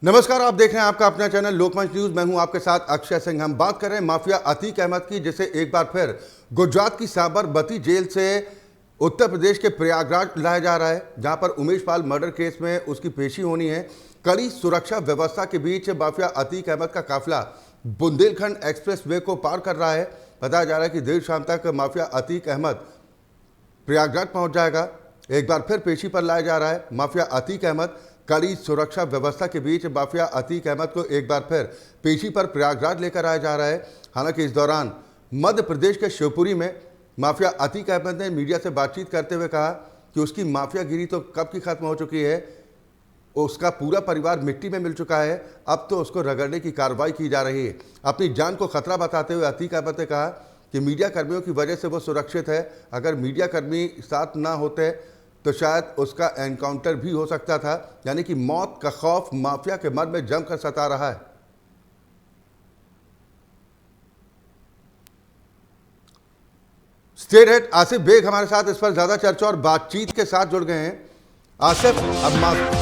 नमस्कार, आप देख रहे हैं आपका अपना चैनल लोकमंच न्यूज। मैं हूं आपके साथ अक्षय सिंह। हम बात कर रहे हैं माफिया अतीक अहमद की, जिसे एक बार फिर गुजरात की साबरमती जेल से उत्तर प्रदेश के प्रयागराज लाया जा रहा है, जहां पर उमेश पाल मर्डर केस में उसकी पेशी होनी है। कड़ी सुरक्षा व्यवस्था के बीच माफिया अतीक अहमद का काफिला बुंदेलखंड एक्सप्रेस वे को पार कर रहा है। बताया जा रहा है कि देर शाम तक माफिया अतीक अहमद प्रयागराज पहुंच जाएगा। एक बार फिर पेशी पर लाया जा रहा है माफिया अतीक अहमद। कड़ी सुरक्षा व्यवस्था के बीच माफिया अतीक अहमद को एक बार फिर पेशी पर प्रयागराज लेकर आया जा रहा है। हालांकि इस दौरान मध्य प्रदेश के शिवपुरी में माफिया अतीक अहमद ने मीडिया से बातचीत करते हुए कहा कि उसकी माफियागिरी तो कब की खत्म हो चुकी है, उसका पूरा परिवार मिट्टी में मिल चुका है, अब तो उसको रगड़ने की कार्रवाई की जा रही है। अपनी जान को खतरा बताते हुए अतीक अहमद ने कहा कि मीडिया कर्मियों की वजह से वो सुरक्षित है। अगर मीडिया कर्मी साथ ना होते तो शायद उसका एनकाउंटर भी हो सकता था। यानी कि मौत का खौफ माफिया के मन में जमकर सता रहा है। स्टेट हेड आसिफ बेग हमारे साथ इस पर ज्यादा चर्चा और बातचीत के साथ जुड़ गए हैं। आसिफ, अब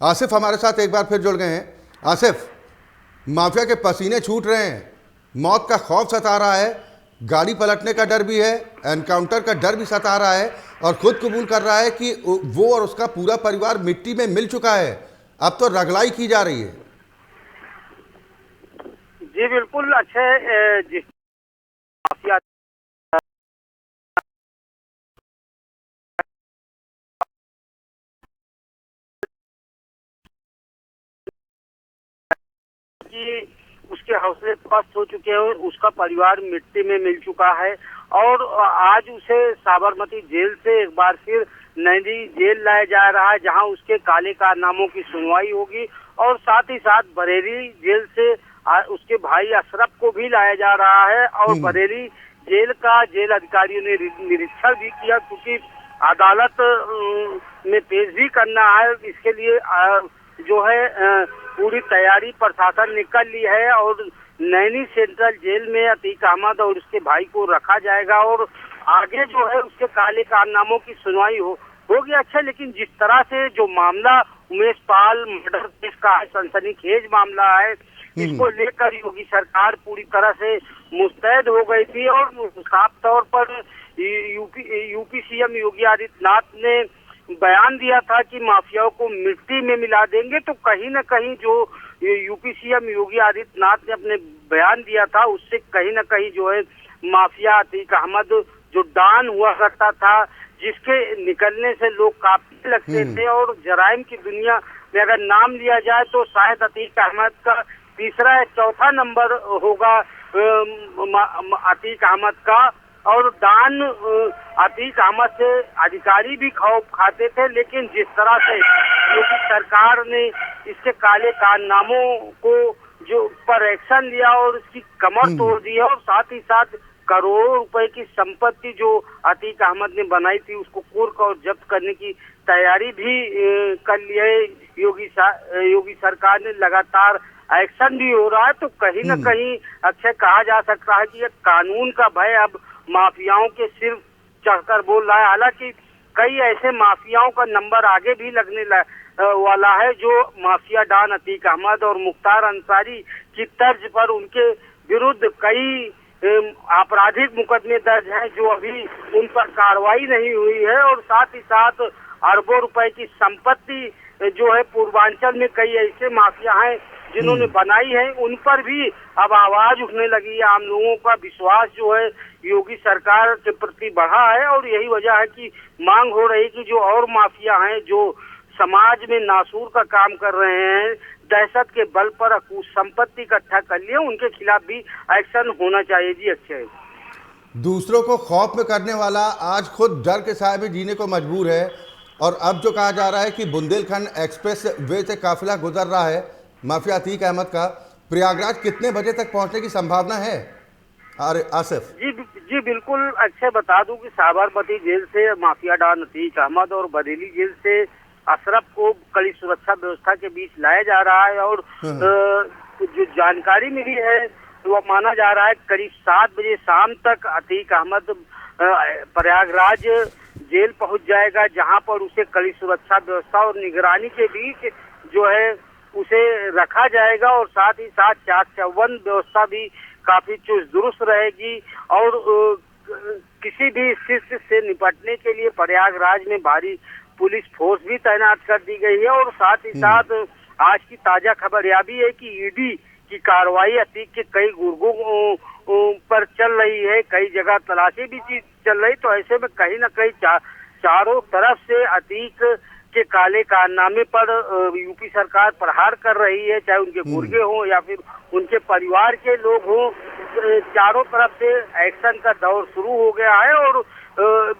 आसिफ हमारे साथ एक बार फिर जुड़ गए हैं। आसिफ, माफिया के पसीने छूट रहे हैं, मौत का खौफ सता रहा है, गाड़ी पलटने का डर भी है, एनकाउंटर का डर भी सता रहा है, और खुद कबूल कर रहा है कि वो और उसका पूरा परिवार मिट्टी में मिल चुका है। अब तो रगलाई की जा रही है। जी बिल्कुल। जिस माफिया की उसके हौसले पस्त हो चुके हैं, उसका परिवार मिट्टी में मिल चुका है और आज उसे साबरमती जेल से एक बार फिर नई जेल लाया जा रहा है, जहां उसके काले कारनामों की सुनवाई होगी। और साथ ही साथ बरेली जेल से उसके भाई अशरफ को भी लाया जा रहा है और बरेली जेल अधिकारियों ने निरीक्षण भी किया, क्योंकि अदालत में पेश भी करना है। इसके लिए जो है पूरी तैयारी प्रशासन ने कर ली है और नैनी सेंट्रल जेल में अतीक अहमद और उसके भाई को रखा जाएगा और आगे जो है उसके काले कारनामों की सुनवाई होगी। अच्छा, लेकिन जिस तरह से जो मामला उमेश पाल मर्डर केस का है, सनसनीखेज मामला है, इसको लेकर योगी सरकार पूरी तरह से मुस्तैद हो गई थी और साफ तौर पर यूपी सीएम योगी आदित्यनाथ ने बयान दिया था कि माफियाओं को मिट्टी में मिला देंगे। तो कहीं न कहीं जो यूपी सीएम योगी आदित्यनाथ ने अपने बयान दिया था, उससे कहीं न कहीं जो है माफिया अतीक अहमद जो डॉन हुआ करता था, जिसके निकलने से लोग कांपने लगते थे और जराइम की दुनिया में अगर नाम लिया जाए तो शायद अतीक अहमद का तीसरा या चौथा नंबर होगा अतीक अहमद का। और डॉन अतीक अहमद से अधिकारी भी खौफ खाते थे, लेकिन जिस तरह से योगी सरकार ने इसके काले कारनामों को जो पर एक्शन लिया और इसकी कमर तोड़ दी है और साथ ही साथ करोड़ों रुपए की संपत्ति जो अतीक अहमद ने बनाई थी उसको कुर्क और जब्त करने की तैयारी भी कर ली है। योगी सरकार ने लगातार एक्शन भी हो रहा है। तो कहीं न कहीं अक्षय कहा जा सकता है कि ये कानून का भय अब माफियाओं के सिर चढ़कर बोल रहा है। हालांकि कई ऐसे माफियाओं का नंबर आगे भी लगने वाला है, जो माफिया डॉन अतीक अहमद और मुख्तार अंसारी की तर्ज पर उनके विरुद्ध कई आपराधिक मुकदमे दर्ज हैं, जो अभी उन पर कार्रवाई नहीं हुई है। और साथ ही साथ अरबों रुपए की संपत्ति जो है पूर्वांचल में कई ऐसे माफिया हैं जिन्होंने बनाई है, उन पर भी अब आवाज उठने लगी है। आम लोगों का विश्वास जो है योगी सरकार के प्रति बढ़ा है और यही वजह है कि मांग हो रही कि जो और माफिया हैं जो समाज में नासूर का काम कर रहे हैं, दहशत के बल पर संपत्ति इकट्ठा कर लिए, उनके खिलाफ भी एक्शन होना चाहिए। जी अक्षय, दूसरों को खौफ में करने वाला आज खुद डर के साए में जीने को मजबूर है। और अब जो कहा जा रहा है कि बुंदेलखंड एक्सप्रेस वे से काफिला गुजर रहा है माफिया अतीक अहमद का, प्रयागराज कितने बजे तक पहुंचने की संभावना है? अरे आसिफ जी बिल्कुल अक्षय, बता दूं कि साबरमती जेल से माफिया डॉन अतीक अहमद और बरेली जेल से अशरफ को कड़ी सुरक्षा व्यवस्था के बीच लाया जा रहा है और जो जानकारी मिली है वो माना जा रहा है करीब 7 बजे शाम तक अतीक अहमद प्रयागराज जेल पहुंच जाएगा, जहां पर उसे कड़ी सुरक्षा व्यवस्था और निगरानी के बीच जो है उसे रखा जाएगा और साथ ही साथ चाक चौबंद व्यवस्था भी काफी चुस्त दुरुस्त रहेगी। और किसी भी स्थिति से निपटने के लिए प्रयागराज में भारी पुलिस फोर्स भी तैनात कर दी गई है। और साथ ही साथ आज की ताजा खबर यह भी है कि ईडी की कार्रवाई अतीक के कई गुर्गों पर चल रही है, कई जगह तलाशी भी चल रही। तो ऐसे में कहीं न कहीं चारों तरफ से अतीक के काले कारनामे पर यूपी सरकार प्रहार कर रही है, चाहे उनके गुर्गे हों या फिर उनके परिवार के लोग हों। चारों तरफ से एक्शन का दौर शुरू हो गया है और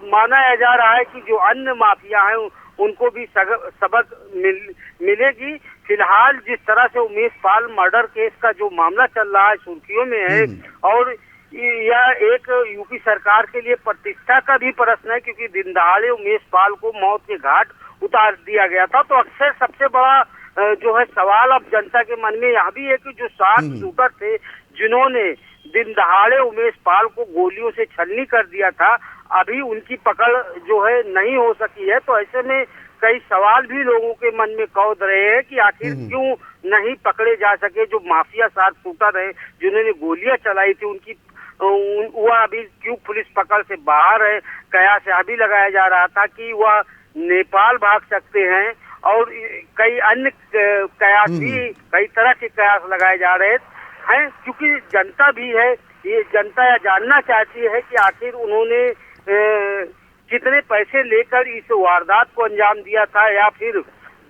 माना जा रहा है कि जो अन्य माफिया हैं उनको भी सबक मिलेगी। फिलहाल जिस तरह से उमेश पाल मर्डर केस का जो मामला चल रहा है सुर्खियों में है और यह एक यूपी सरकार के लिए प्रतिष्ठा का भी प्रश्न है, क्योंकि दिन दहाड़े उमेश पाल को मौत के घाट उतार दिया गया था। तो अक्सर सबसे बड़ा जो है सवाल अब जनता के मन में यह भी है कि जो 7 शूटर थे जिन्होंने दिन दहाड़े उमेश पाल को गोलियों से छलनी कर दिया था, अभी उनकी पकड़ जो है नहीं हो सकी है। तो ऐसे में कई सवाल भी लोगों के मन में कौध रहे हैं कि आखिर क्यों नहीं पकड़े जा सके जो माफिया 7 शूटर है जिन्होंने गोलियां चलाई थी, उनकी वह अभी क्यों पुलिस पकड़ से बाहर है। कयास यह भी लगाया जा रहा था कि वह नेपाल भाग सकते हैं और कई अन्य कयास भी, कई तरह के कयास लगाए जा रहे हैं, क्योंकि जनता भी है, ये जनता यह जानना चाहती है कि आखिर उन्होंने कितने पैसे लेकर इस वारदात को अंजाम दिया था या फिर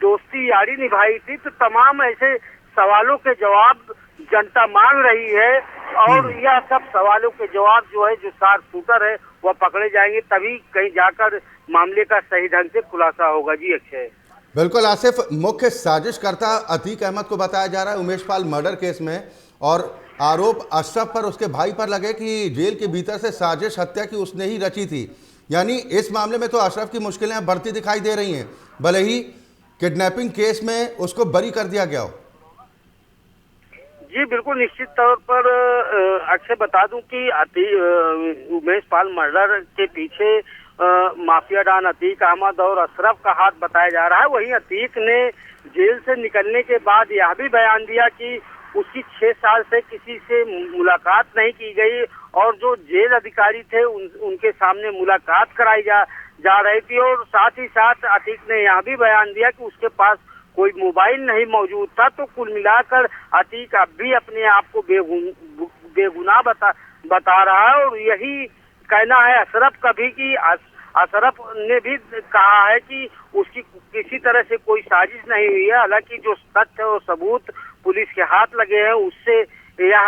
दोस्ती यारी निभाई थी। तो तमाम ऐसे सवालों के जवाब जनता मांग रही है और यह सब सवालों के जवाब जो है जो 7 शूटर है वह पकड़े जाएंगे, तभी कहीं जाकर मामले का सही ढंग से खुलासा होगा। जी अक्षय। बिल्कुल आसिफ, मुख्य साजिशकर्ता अतीक अहमद को बताया जा रहा है उमेश पाल मर्डर केस में, और आरोप अशरफ पर, उसके भाई पर लगे कि जेल के भीतर से साजिश हत्या की उसने ही रची थी। यानी इस मामले में तो अशरफ की मुश्किलें बढ़ती दिखाई दे रही हैं, भले ही किडनैपिंग केस में उसको बरी कर दिया गया हो। जी बिल्कुल, निश्चित तौर पर अक्षय बता दूं कि उमेश पाल मर्डर के पीछे माफिया डॉन अतीक अहमद और अशरफ का हाथ बताया जा रहा है। वहीं अतीक ने जेल से निकलने के बाद यह भी बयान दिया कि उसकी 6 साल से किसी से मुलाकात नहीं की गई और जो जेल अधिकारी थे उनके सामने मुलाकात कराई जा रही थी। और साथ ही साथ अतीक ने यह भी बयान दिया कि उसके पास कोई मोबाइल नहीं मौजूद था। तो कुल मिलाकर अतीक अब भी अपने आप को बेगुनाह बता रहा है और यही कहना है अशरफ का भी कि अशरफ ने भी कहा है कि उसकी किसी तरह से कोई साजिश नहीं हुई है। हालांकि जो तथ्य और सबूत पुलिस के हाथ लगे हैं उससे यह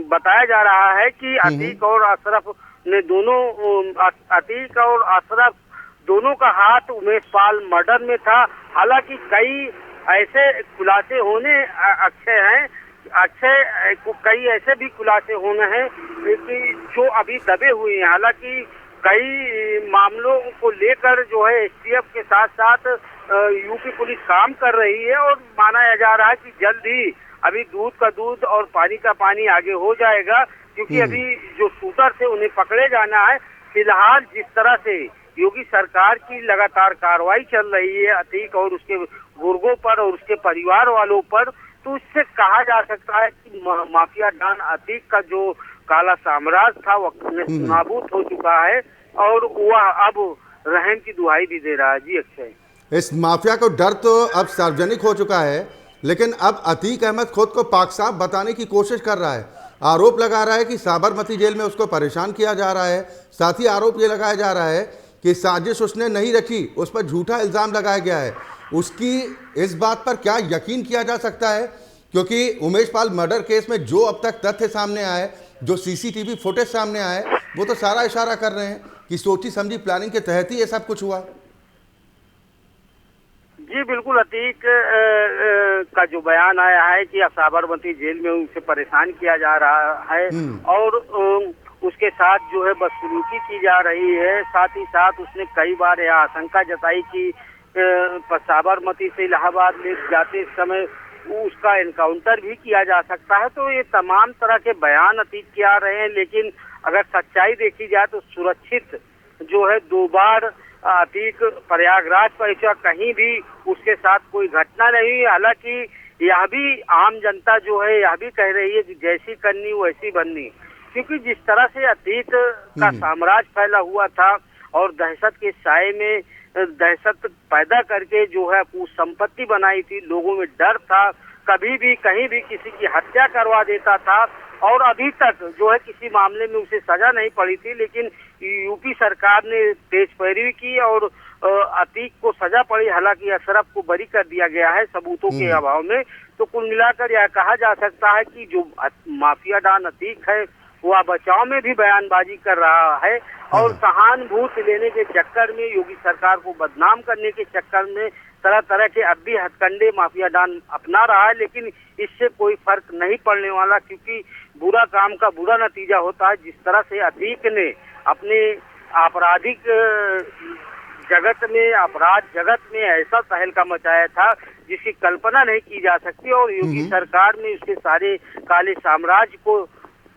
बताया जा रहा है कि अतीक और अशरफ ने अतीक और अशरफ दोनों का हाथ उमेश पाल मर्डर में था। हालांकि कई ऐसे खुलासे होने कई ऐसे भी खुलासे होने हैं कि जो अभी दबे हुए हैं। हालांकि कई मामलों को लेकर जो है एसटीएफ के साथ साथ यूपी पुलिस काम कर रही है और माना जा रहा है कि जल्द ही अभी दूध का दूध और पानी का पानी आगे हो जाएगा, क्योंकि अभी जो शूटर थे उन्हें पकड़े जाना है। फिलहाल जिस तरह से योगी सरकार की लगातार कार्रवाई चल रही है अतीक और उसके गुर्गों पर और उसके परिवार वालों पर, तो इससे कहा जा सकता है कि माफिया डॉन अतीक का जो काला साम्राज्य था वह नाबूद हो चुका है और वह अब रहम की दुहाई भी दे रहा है। जी अक्षय, इस माफिया को डर तो अब सार्वजनिक हो चुका है, लेकिन अब अतीक अहमद खुद को पाक साफ बताने की कोशिश कर रहा है। आरोप लगा रहा है कि साबरमती जेल में उसको परेशान किया जा रहा है। साथ ही आरोप ये लगाया जा रहा है कि साजिश उसने नहीं रची, उस पर झूठा इल्ज़ाम लगाया गया है। उसकी इस बात पर क्या यकीन किया जा सकता है, क्योंकि उमेश पाल मर्डर केस में जो अब तक तथ्य सामने आए, जो सीसीटीवी फुटेज सामने आए, वो तो सारा इशारा कर रहे हैं कि सोची समझी प्लानिंग के तहत ही ये सब कुछ हुआ। जी बिल्कुल, अतीक का जो बयान आया है कि साबरमती जेल में उनसे परेशान किया जा रहा है और उसके साथ जो है बदसलूकी की जा रही है। साथ ही साथ उसने कई बार यह आशंका जताई कि साबरमती से इलाहाबाद ले जाते समय उसका एनकाउंटर भी किया जा सकता है। तो ये तमाम तरह के बयान अतीक के आ रहे हैं, लेकिन अगर सच्चाई देखी जाए तो सुरक्षित जो है 2 बार अतीक प्रयागराज पहुंचा, कहीं भी उसके साथ कोई घटना नहीं हुई। हालांकि यह भी आम जनता जो है यह भी कह रही है कि जैसी करनी वैसी बननी, क्योंकि जिस तरह से अतीक का साम्राज्य फैला हुआ था और दहशत के साए में दहशत पैदा करके जो है कुछ संपत्ति बनाई थी, लोगों में डर था, कभी भी कहीं भी किसी की हत्या करवा देता था और अभी तक जो है किसी मामले में उसे सजा नहीं पड़ी थी। लेकिन यूपी सरकार ने तेज पैरवी की और अतीक को सजा पड़ी। हालांकि अशरफ को बरी कर दिया गया है सबूतों के अभाव में। तो कुल मिलाकर यह कहा जा सकता है कि जो माफिया डॉन अतीक है वह बचाव में भी बयानबाजी कर रहा है और सहानुभूति लेने के चक्कर में, योगी सरकार को बदनाम करने के चक्कर में तरह तरह के अब भी हथकंडे माफिया डॉन अपना रहा है। लेकिन इससे कोई फर्क नहीं पड़ने वाला, क्योंकि बुरा काम का बुरा नतीजा होता है। जिस तरह से अतीक ने अपने आपराधिक जगत में, अपराध जगत में ऐसा तहलका मचाया था जिसकी कल्पना नहीं की जा सकती और योगी सरकार में उसके सारे काले साम्राज्य को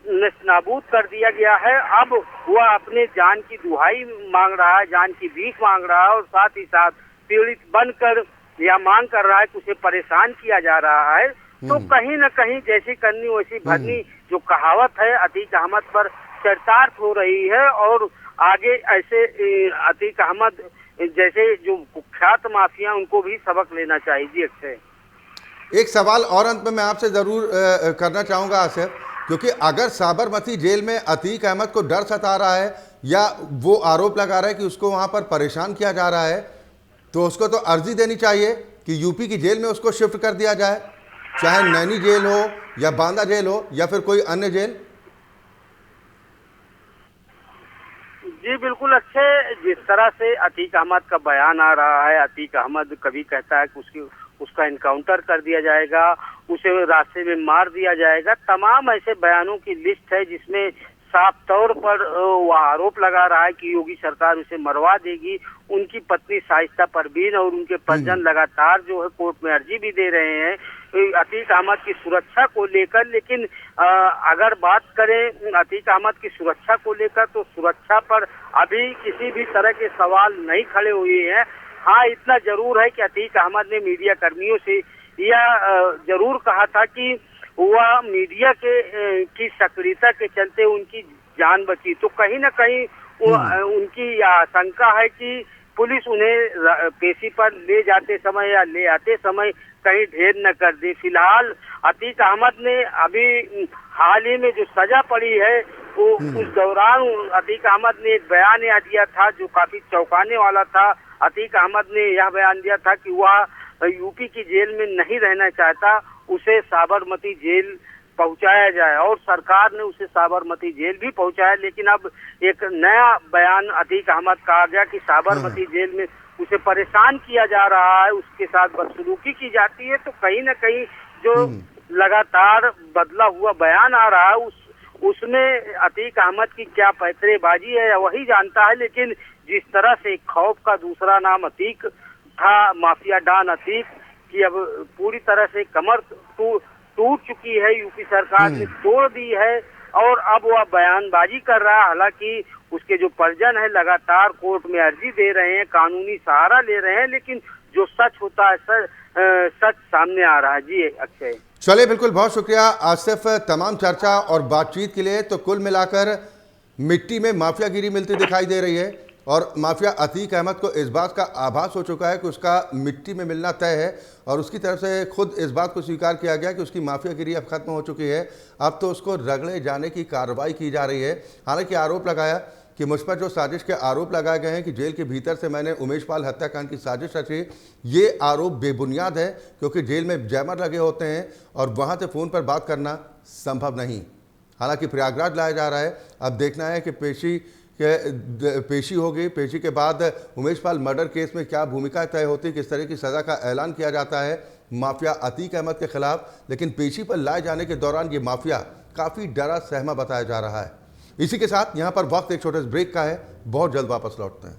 नस्तानाबूद कर दिया गया है। अब वह अपने जान की दुहाई मांग रहा है, जान की भीख मांग रहा है और साथ ही साथ पीड़ित बनकर या मांग कर रहा है कि उसे परेशान किया जा रहा है। तो कहीं न कहीं जैसी करनी वैसी भरनी जो कहावत है अतीक अहमद पर चरितार्थ हो रही है और आगे ऐसे अतीक अहमद जैसे जो कुख्यात माफिया उनको भी सबक लेना चाहिए। जी अक्षय, एक सवाल और अंत में मैं आपसे जरूर करना चाहूंगा आसिफ, क्योंकि अगर साबरमती जेल में अतीक अहमद को डर सता रहा है या वो आरोप लगा रहा है कि उसको वहां पर परेशान किया जा रहा है, तो उसको तो अर्जी देनी चाहिए कि यूपी की जेल में उसको शिफ्ट कर दिया जाए, चाहे नैनी जेल हो या बांदा जेल हो या फिर कोई अन्य जेल। जी बिल्कुल अक्षय, जिस तरह से अतीक अहमद का बयान आ रहा है, अतीक अहमद कभी कहता है कि उसका एनकाउंटर कर दिया जाएगा, उसे रास्ते में मार दिया जाएगा, तमाम ऐसे बयानों की लिस्ट है जिसमें साफ तौर पर वह आरोप लगा रहा है कि योगी सरकार उसे मरवा देगी। उनकी पत्नी शाइस्ता परवीन और उनके परिजन लगातार जो है कोर्ट में अर्जी भी दे रहे हैं अतीक अहमद की सुरक्षा को लेकर। लेकिन अगर बात करें अतीक अहमद की सुरक्षा को लेकर तो सुरक्षा पर अभी किसी भी तरह के सवाल नहीं खड़े हुए हैं। हाँ, इतना जरूर है कि अतीक अहमद ने मीडिया कर्मियों से यह जरूर कहा था कि वह मीडिया की सक्रियता के चलते उनकी जान बची। तो कहीं न कहीं उनकी आशंका है कि पुलिस उन्हें पेशी पर ले जाते समय या ले आते समय कहीं ढेर न कर दे। फिलहाल अतीक अहमद ने अभी हाल ही में जो सजा पड़ी है वो उस दौरान अतीक अहमद ने एक बयान यह दिया था जो काफी चौंकाने वाला था। अतीक अहमद ने यह बयान दिया था कि वह यूपी की जेल में नहीं रहना चाहता, उसे साबरमती जेल पहुंचाया जाए और सरकार ने उसे साबरमती जेल भी पहुंचाया। लेकिन अब एक नया बयान अतीक अहमद का आ गया कि साबरमती जेल में उसे परेशान किया जा रहा है, उसके साथ बदसलूकी की जाती है। तो कहीं न कहीं जो लगातार बदला हुआ बयान आ रहा है उसमें अतीक अहमद की क्या पैतरेबाजी है वही जानता है। लेकिन जिस तरह से खौफ का दूसरा नाम अतीक था, माफिया डॉन अतीक की अब पूरी तरह से कमर टूट चुकी है, यूपी सरकार ने तोड़ दी है और अब वह बयानबाजी कर रहा है। हालांकि उसके जो परिजन है लगातार कोर्ट में अर्जी दे रहे हैं, कानूनी सहारा ले रहे हैं, लेकिन जो सच होता है सच सामने आ रहा है। जी अक्षय, चलिए बिल्कुल, बहुत शुक्रिया आसिफ तमाम चर्चा और बातचीत के लिए। तो कुल मिलाकर मिट्टी में माफियागिरी मिलती दिखाई दे रही है और माफिया अतीक अहमद को इस बात का आभास हो चुका है कि उसका मिट्टी में मिलना तय है और उसकी तरफ से खुद इस बात को स्वीकार किया गया कि उसकी माफियागिरी अब खत्म हो चुकी है। अब तो उसको रगड़े जाने की कार्रवाई की जा रही है। हालांकि आरोप लगाया कि मुझ पर जो साजिश के आरोप लगाए गए हैं कि जेल के भीतर से मैंने उमेश पाल हत्याकांड की साजिश रची, ये आरोप बेबुनियाद है, क्योंकि जेल में जैमर लगे होते हैं और वहाँ से फ़ोन पर बात करना संभव नहीं। हालांकि प्रयागराज लाया जा रहा है, अब देखना है कि पेशी होगी। पेशी के बाद उमेश पाल मर्डर केस में क्या भूमिका तय होती, किस तरह की सज़ा का ऐलान किया जाता है माफिया अतीक अहमद के खिलाफ। लेकिन पेशी पर लाए जाने के दौरान ये माफिया काफ़ी डरा सहमा बताया जा रहा है। इसी के साथ यहाँ पर वक्त एक छोटे से ब्रेक का है, बहुत जल्द वापस लौटते हैं।